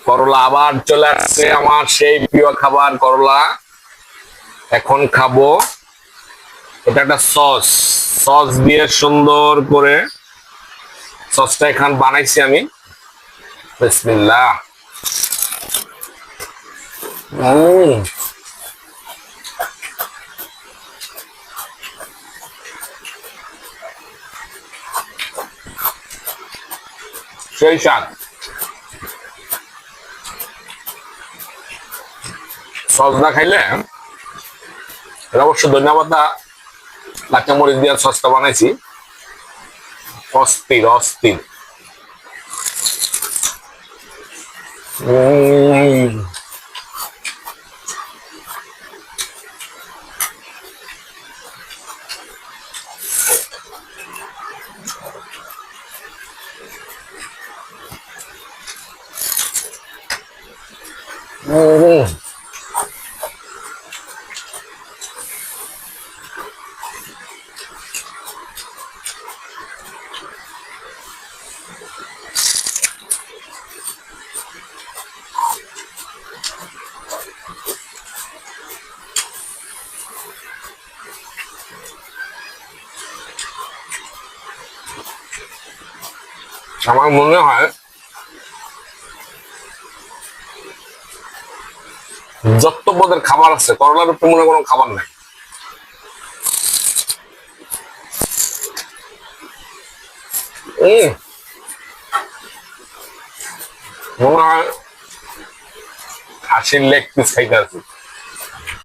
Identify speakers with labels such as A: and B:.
A: করলা আবার চলে আসছে, আমার সেই প্রিয় খাবার করলা। এখন খাবো। এটা একটা সস, সস দিয়ে সুন্দর করে সসটা এখন বানাইছি আমি। বিসমিল্লাহ। সেই স্বাদ। সস না খাইলে, এটা অবশ্য ধন্যবাদ, কাঁচামরিচ দিয়ে সসটা বানাইছি। অস্থির অস্থির। আমার মনে হয় যত পদের খাবার আছে, করলার উপরে মনে হয় কোনো খাবার নাই। মনে হয় খাসির লেগ পিস খাইতে আছে।